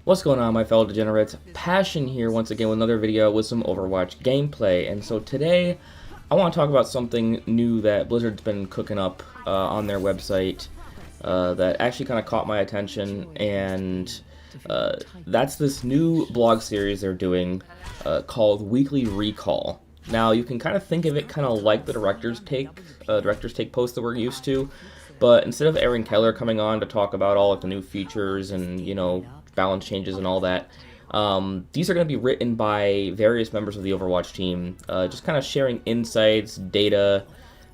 What's going on, my fellow degenerates? Passion here once again with another video with some Overwatch gameplay. And so today I want to talk about something new that Blizzard's been cooking up on their website that actually kind of caught my attention, and that's this new blog series they're doing called Weekly Recall. Now you can kind of think of it kind of like the director's take post that we're used to, but instead of Aaron Keller coming on to talk about all of the new features and, you know, balance changes and all that, these are going to be written by various members of the Overwatch team, just kind of sharing insights, data,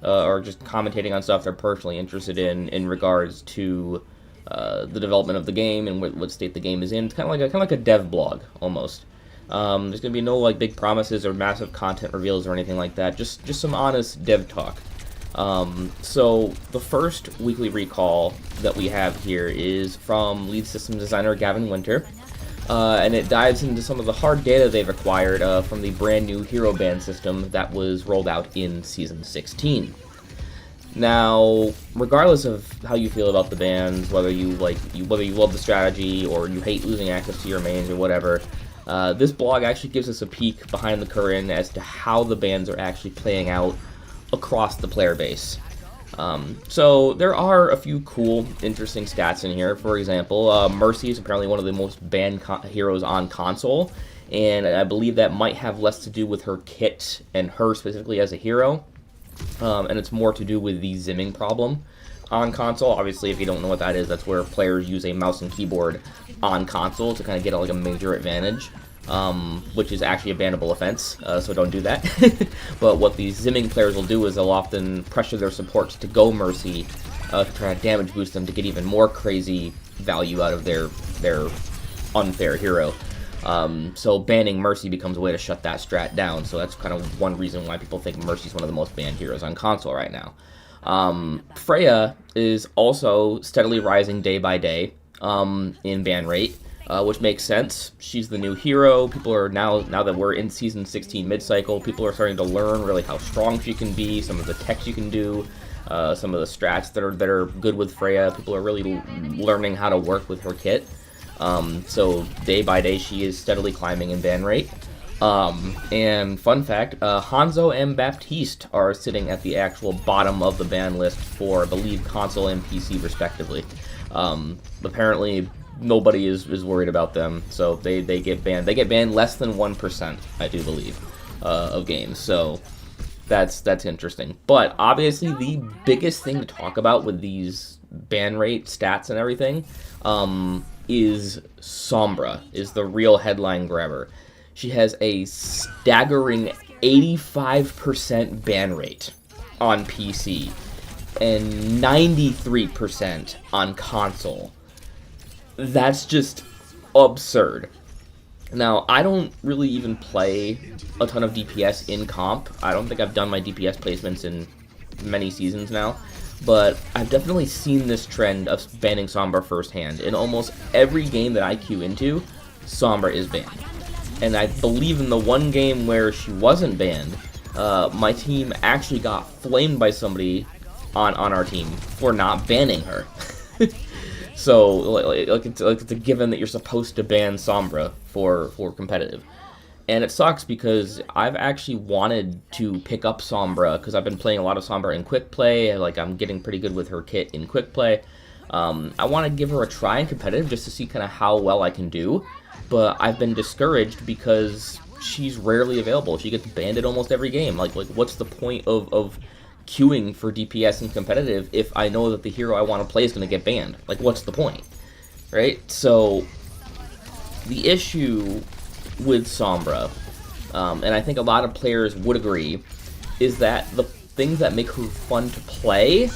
or just commentating on stuff they're personally interested in regards to the development of the game and what state the game is in. It's kind of like a dev blog almost. There's going to be no like big promises or massive content reveals or anything like that. Just some honest dev talk. So the first weekly recall that we have here is from lead system designer Gavin Winter, and it dives into some of the hard data they've acquired from the brand new hero ban system that was rolled out in Season 16. Now, regardless of how you feel about the bans, whether you love the strategy or you hate losing access to your mains or whatever, this blog actually gives us a peek behind the curtain as to how the bans are actually playing out across the player base. So there are a few cool, interesting stats in here. For example, Mercy is apparently one of the most banned heroes on console, and I believe that might have less to do with her kit and her specifically as a hero, and it's more to do with the zimming problem on console. Obviously, if you don't know what that is, that's where players use a mouse and keyboard on console to kind of get like a major advantage. Which is actually a bannable offense, so don't do that. But what these zimming players will do is they'll often pressure their supports to go Mercy to try to damage boost them to get even more crazy value out of their unfair hero. So banning Mercy becomes a way to shut that strat down, so that's kind of one reason why people think Mercy's one of the most banned heroes on console right now. Freya is also steadily rising day by day in ban rate. Which makes sense. She's the new hero. People are now that we're in Season 16 mid-cycle, people are starting to learn really how strong she can be, some of the tech she can do, some of the strats that are good with Freya. People are really learning how to work with her kit. So day by day, she is steadily climbing in ban rate. And fun fact, Hanzo and Baptiste are sitting at the actual bottom of the ban list for, I believe, console and PC respectively. Apparently nobody is worried about them, so they get banned. They get banned less than 1%, I do believe, of games. So that's interesting. But obviously, the biggest thing to talk about with these ban rate stats and everything is Sombra, is the real headline grabber. She has a staggering 85% ban rate on PC and 93% on console. That's just absurd. Now, I don't really even play a ton of DPS in comp. I don't think I've done my DPS placements in many seasons now, but I've definitely seen this trend of banning Sombra firsthand. In almost every game that I queue into, Sombra is banned. And I believe in the one game where she wasn't banned, my team actually got flamed by somebody on our team for not banning her. So, like it's a given that you're supposed to ban Sombra for competitive. And it sucks because I've actually wanted to pick up Sombra because I've been playing a lot of Sombra in quick play. Like, I'm getting pretty good with her kit in quick play. I want to give her a try in competitive just to see kind of how well I can do. But I've been discouraged because she's rarely available. She gets banned at almost every game. Like what's the point of queuing for DPS and competitive if I know that the hero I want to play is going to get banned? Like, what's the point, right? So the issue with Sombra, and I think a lot of players would agree, is that the things that make her fun to play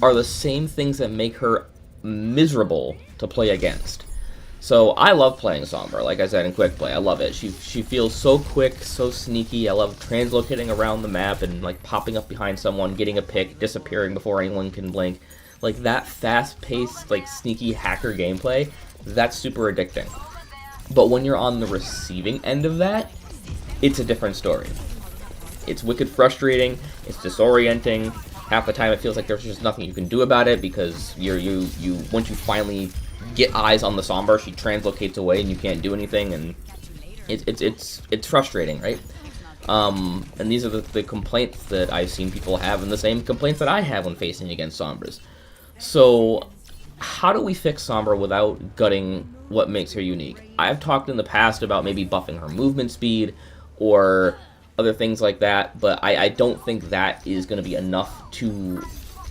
are the same things that make her miserable to play against. So I love playing Sombra, like I said, in quick play. I love it. She feels so quick, so sneaky. I love translocating around the map and like popping up behind someone, getting a pick, disappearing before anyone can blink. Like that fast-paced, like sneaky hacker gameplay, that's super addicting. But when you're on the receiving end of that, it's a different story. It's wicked frustrating, it's disorienting. Half the time it feels like there's just nothing you can do about it because you once you finally get eyes on the Sombra, she translocates away and you can't do anything, and it's frustrating, right? And these are the complaints that I've seen people have, and the same complaints that I have when facing against Sombras. So how do we fix Sombra without gutting what makes her unique? I've talked in the past about maybe buffing her movement speed or other things like that, but I don't think that is going to be enough to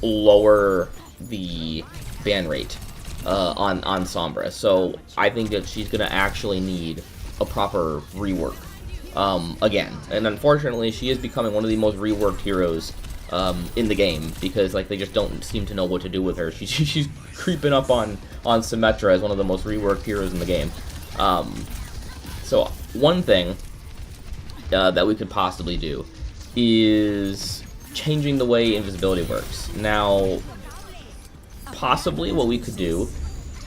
lower the ban rate on Sombra. So I think that she's going to actually need a proper rework again. And unfortunately, she is becoming one of the most reworked heroes in the game, because like they just don't seem to know what to do with her. She's creeping up on Symmetra as one of the most reworked heroes in the game. So one thing that we could possibly do is changing the way invisibility works. Now, possibly what we could do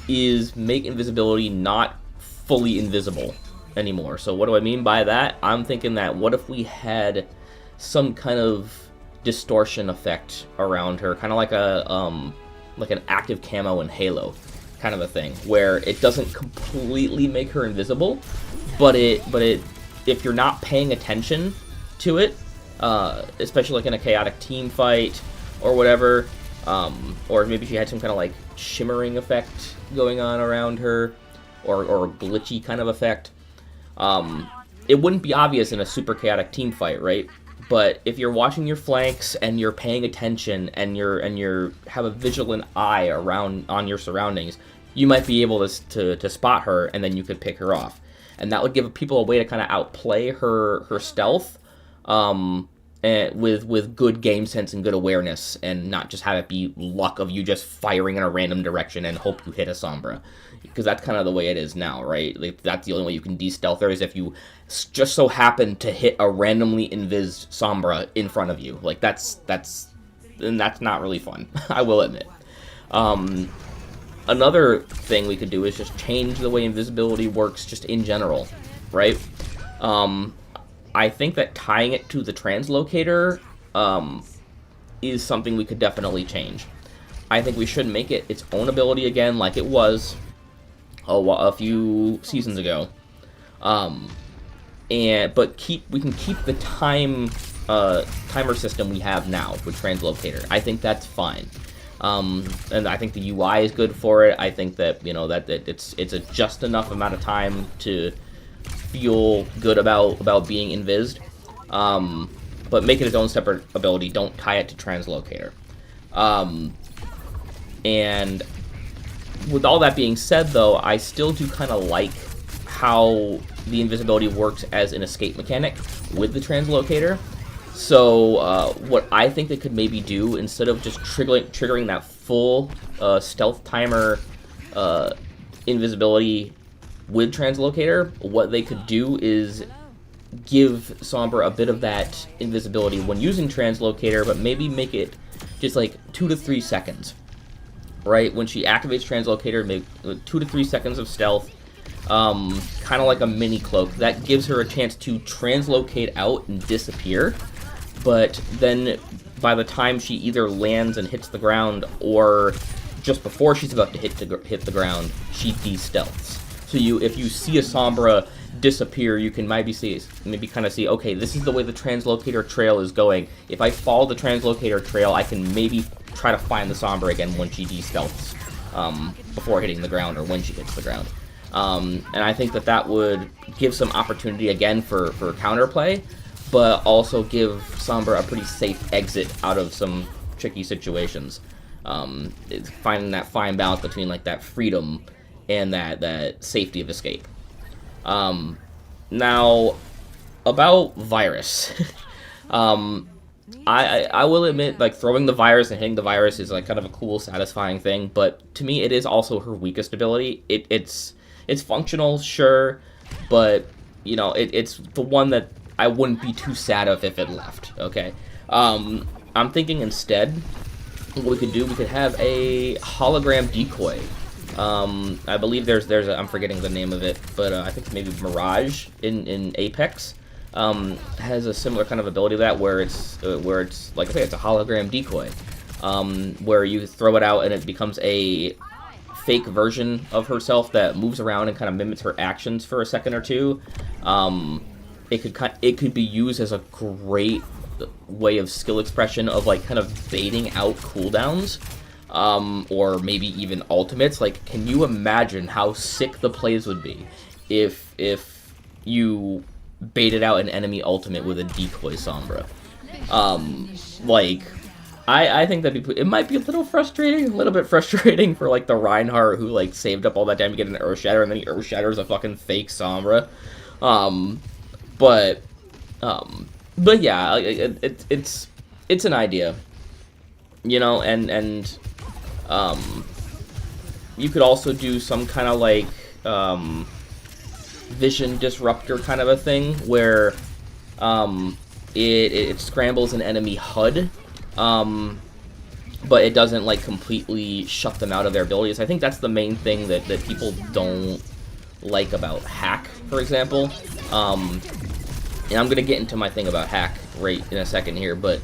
is make invisibility not fully invisible anymore. So what do I mean by that? I'm thinking that what if we had some kind of distortion effect around her, kind of like an active camo in Halo kind of a thing, where it doesn't completely make her invisible, but it if you're not paying attention to it, especially like in a chaotic team fight or whatever, or maybe she had some kind of like shimmering effect going on around her, or a glitchy kind of effect. It wouldn't be obvious in a super chaotic team fight, right? But if you're watching your flanks and you're paying attention and you're have a vigilant eye around on your surroundings, you might be able to spot her, and then you could pick her off. And that would give people a way to kind of outplay her stealth, and with good game sense and good awareness, and not just have it be luck of you just firing in a random direction and hope you hit a Sombra. Because that's kind of the way it is now, right? Like, that's the only way you can de-stealth her, is if you just so happen to hit a randomly invis Sombra in front of you. Like, that's not really fun, I will admit. Another thing we could do is just change the way invisibility works just in general, right? I think that tying it to the translocator is something we could definitely change. I think we should make it its own ability again, like it was a few seasons ago. But we can keep the timer system we have now with translocator. I think that's fine. And I think the UI is good for it. I think that, you know, that it's a just enough amount of time to feel good about being invised. But make it its own separate ability. Don't tie it to translocator. And with all that being said, though, I still do kind of like how the invisibility works as an escape mechanic with the translocator. So what I think they could maybe do, instead of just triggering that full stealth timer invisibility with translocator, what they could do is give Sombra a bit of that invisibility when using translocator, but maybe make it just like 2 to 3 seconds. Right, when she activates translocator, maybe 2 to 3 seconds of stealth, kind of like a mini cloak. That gives her a chance to translocate out and disappear, but then by the time she either lands and hits the ground, or just before she's about to hit the ground, she de-stealths. So if you see a Sombra disappear, you can maybe kind of see, okay, this is the way the translocator trail is going. If I follow the translocator trail, I can maybe try to find the Sombra again when she de-stealths before hitting the ground, or when she hits the ground. And I think that would give some opportunity again for counterplay, but also give Sombra a pretty safe exit out of some tricky situations. It's finding that fine balance between like that freedom and that safety of escape. Now, about Virus. I will admit, like, throwing the virus and hitting the virus is like kind of a cool, satisfying thing, but to me it is also her weakest ability. It's functional, sure, but you know, it's the one that I wouldn't be too sad if it left. Okay, I'm thinking instead what we could do, we could have a hologram decoy. I believe there's I'm forgetting the name of it, but I think maybe Mirage in Apex has a similar kind of ability to that, where it's like I say, it's a hologram decoy, where you throw it out and it becomes a fake version of herself that moves around and kind of mimics her actions for a second or two. It could be used as a great way of skill expression of like kind of baiting out cooldowns, or maybe even ultimates. Like, can you imagine how sick the plays would be if you baited out an enemy ultimate with a decoy Sombra? Like, I think it might be a little bit frustrating for like the Reinhardt who like saved up all that time to get an Earth Shatter, and then he Earth Shatters a fucking fake Sombra. But yeah, it's an idea, you know, and you could also do some kind of like vision disruptor kind of a thing where it scrambles an enemy HUD, but it doesn't like completely shut them out of their abilities. I think that's the main thing that people don't like about hack, for example. And I'm gonna get into my thing about hack right in a second here, but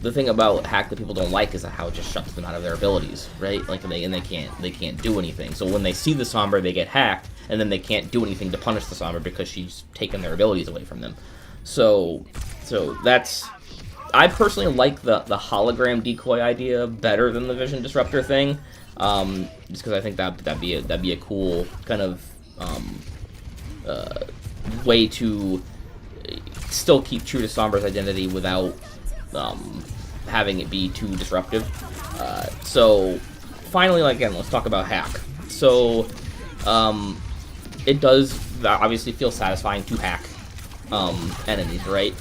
the thing about hack that people don't like is how it just shuts them out of their abilities, right? Like, they can't do anything. So when they see the Sombra, they get hacked, and then they can't do anything to punish the Sombra because she's taken their abilities away from them. So that's, I personally like the hologram decoy idea better than the vision disruptor thing, just because I think that'd be a cool kind of way to still keep true to Sombra's identity without having it be too disruptive. So finally, again, let's talk about hack. So it does obviously feel satisfying to hack enemies, right?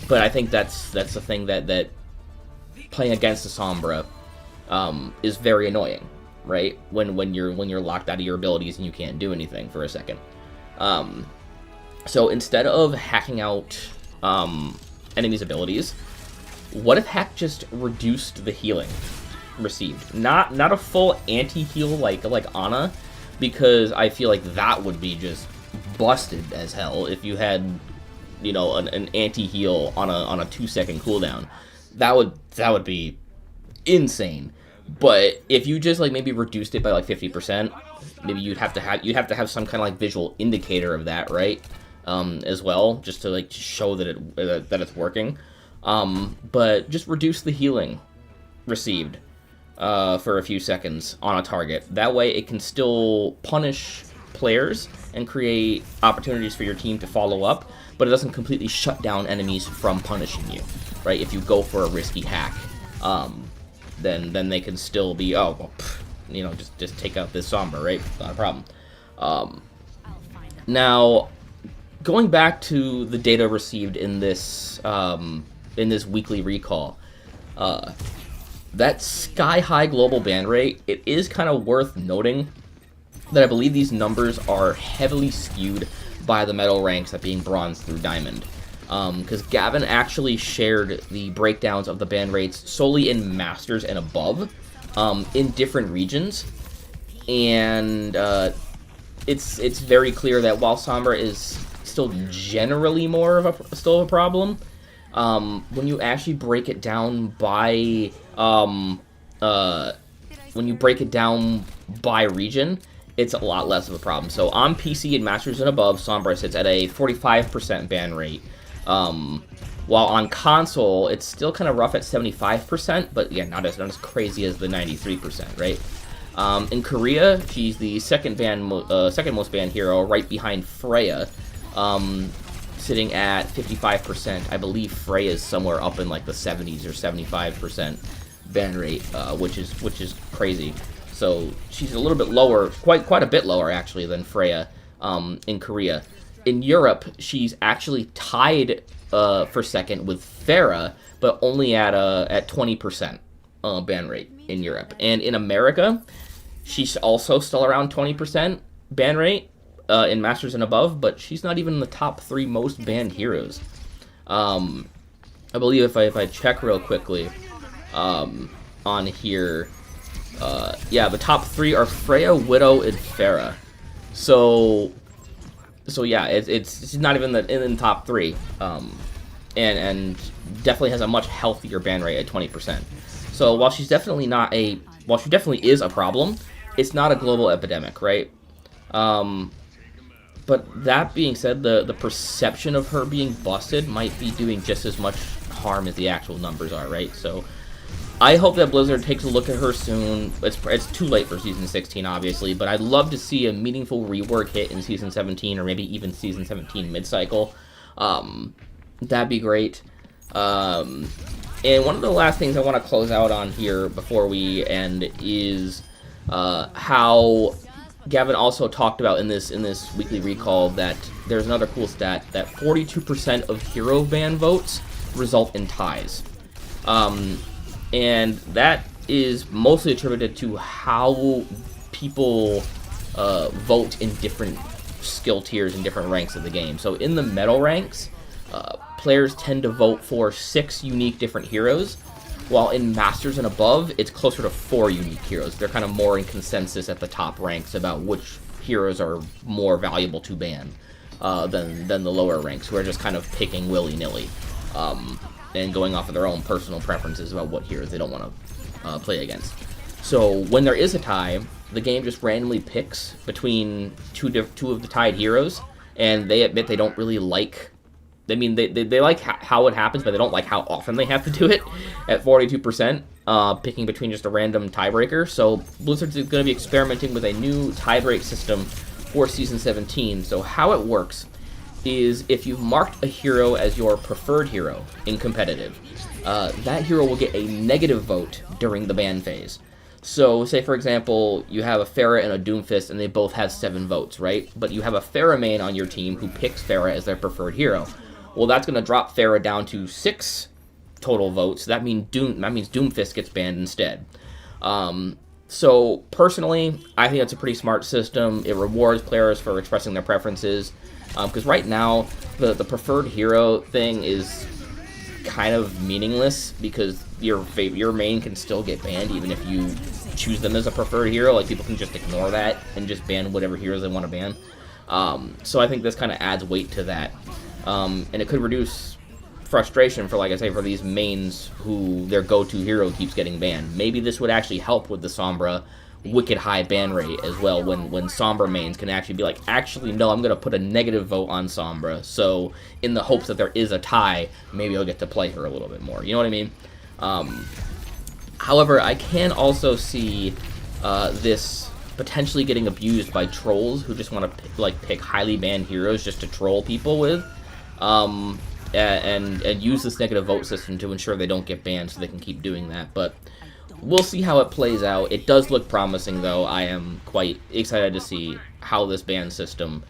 But I think that's the thing that playing against the Sombra is very annoying, right? When you're locked out of your abilities and you can't do anything for a second. So instead of hacking out enemies' abilities, what if hack just reduced the healing received? Not a full anti-heal like Ana, because I feel like that would be just busted as hell if you had, you know, an anti-heal on a 2-second cooldown. That would be insane. But if you just like maybe reduced it by like 50%, maybe you'd have to have some kind of like visual indicator of that, right? As well, just to like show that it's working. But just reduce the healing received for a few seconds on a target. That way it can still punish players and create opportunities for your team to follow up, but it doesn't completely shut down enemies from punishing you, right? If you go for a risky hack, then they can still be, oh, well, you know, just take out this Sombra, right? Not a problem. Now, going back to the data received in this weekly recall, that sky-high global ban rate, it is kind of worth noting that I believe these numbers are heavily skewed by the medal ranks at being bronze through diamond. Because Gavin actually shared the breakdowns of the ban rates solely in Masters and above, in different regions, and it's very clear that while Sombra is still generally more of a problem, when you actually break it down by region, it's a lot less of a problem. So on PC and Masters and above, Sombra sits at a 45% ban rate. While on console, it's still kind of rough at 75%, but yeah, not as crazy as the 93%, right? In Korea, she's the second most banned hero, right behind Freya, sitting at 55%. I believe Freya is somewhere up in like the 70s or 75% ban rate, which is crazy. So she's a little bit lower, quite a bit lower actually than Freya in Korea. In Europe, she's actually tied for second with Pharah, but only at 20% ban rate in Europe. And in America, she's also still around 20% ban rate in Masters and above, but she's not even in the top 3 most banned heroes. I believe if I check real quickly on here, yeah, the top 3 are Freya, Widow, and Pharah. So yeah, it's not even in the top 3, and definitely has a much healthier ban rate at 20%. So while she's definitely not a while she definitely is a problem, it's not a global epidemic, right? But that being said, the perception of her being busted might be doing just as much harm as the actual numbers are, right? So I hope that Blizzard takes a look at her soon. It's too late for Season 16, obviously, but I'd love to see a meaningful rework hit in Season 17, or maybe even Season 17 mid-cycle. That'd be great. And one of the last things I want to close out on here before we end is how Gavin also talked about in this weekly recall that there's another cool stat that 42% of hero ban votes result in ties. And that is mostly attributed to how people vote in different skill tiers and different ranks of the game. So in the medal ranks, players tend to vote for 6 unique different heroes, while in Masters and above, it's closer to 4 unique heroes. They're kind of more in consensus at the top ranks about which heroes are more valuable to ban than the lower ranks, who are just kind of picking willy-nilly and going off of their own personal preferences about what heroes they don't want to play against. So when there is a tie, the game just randomly picks between two of the tied heroes, and they admit they don't really like... I mean, they like how it happens, but they don't like how often they have to do it at 42%, picking between just a random tiebreaker. So Blizzard's going to be experimenting with a new tiebreak system for Season 17. So how it works is if you've marked a hero as your preferred hero in competitive, that hero will get a negative vote during the ban phase. So, say for example, you have a Pharah and a Doomfist, and they both have 7 votes, right? But you have a Pharah main on your team who picks Pharah as their preferred hero. Well, that's going to drop Pharah down to 6 total votes. That means Doomfist gets banned instead. So, personally, I think that's a pretty smart system. It rewards players for expressing their preferences. Because right now, the preferred hero thing is kind of meaningless, because your main can still get banned even if you choose them as a preferred hero. Like, people can just ignore that and just ban whatever heroes they want to ban. So I think this kind of adds weight to that. And it could reduce frustration for, like I say, for these mains who their go-to hero keeps getting banned. Maybe this would actually help with the Sombra wicked high ban rate as well, when Sombra mains can actually be like, actually, no, I'm going to put a negative vote on Sombra, so in the hopes that there is a tie, maybe I'll get to play her a little bit more. You know what I mean? However, I can also see this potentially getting abused by trolls who just want to pick highly banned heroes just to troll people with, and use this negative vote system to ensure they don't get banned so they can keep doing that. But we'll see how it plays out. It does look promising, though. I am quite excited to see how this ban system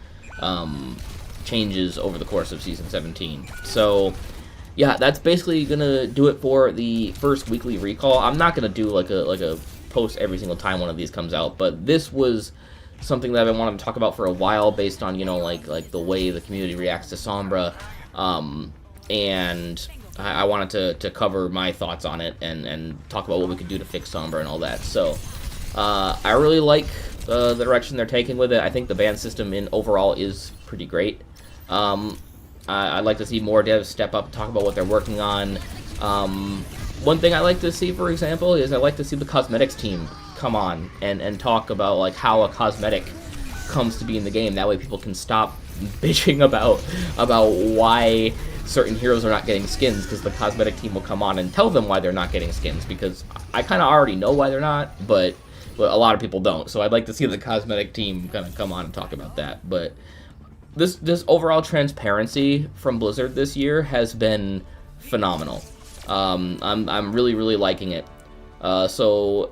changes over the course of Season 17. So, yeah, that's basically gonna do it for the first weekly recall. I'm not gonna do like a post every single time one of these comes out, but this was something that I've been wanting to talk about for a while, based on, you know, like the way the community reacts to Sombra, and I wanted to cover my thoughts on it and talk about what we could do to fix Sombra and all that. So I really like the direction they're taking with it. I think the ban system in overall is pretty great. I'd like to see more devs step up and talk about what they're working on. One thing I like to see, for example, is I like to see the cosmetics team come on and talk about like how a cosmetic comes to be in the game. That way people can stop bitching about why certain heroes are not getting skins, because the cosmetic team will come on and tell them why they're not getting skins, because I kind of already know why they're not, but a lot of people don't. So I'd like to see the cosmetic team kind of come on and talk about that. But this overall transparency from Blizzard this year has been phenomenal. I'm really liking it. So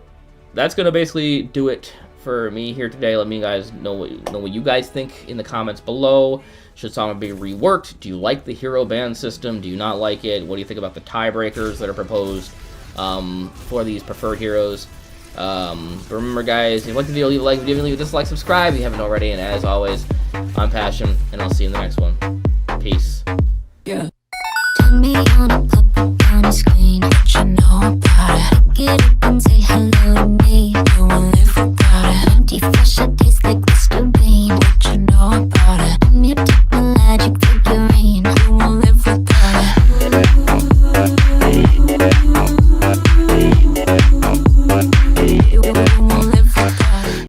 that's gonna basically do it for me here today. Let me guys know what you guys think in the comments below. Should Sombra be reworked? Do you like the hero ban system? Do you not like it? What do you think about the tiebreakers that are proposed for these preferred heroes? But remember, guys, if you like the video, leave a like. If you haven't, leave a dislike, subscribe if you haven't already. And as always, I'm Passion, and I'll see you in the next one. Peace. Yeah. Turn me on a couple on the screen, what you know about it. Get up and say hello to me, no one live without it. 20 fresh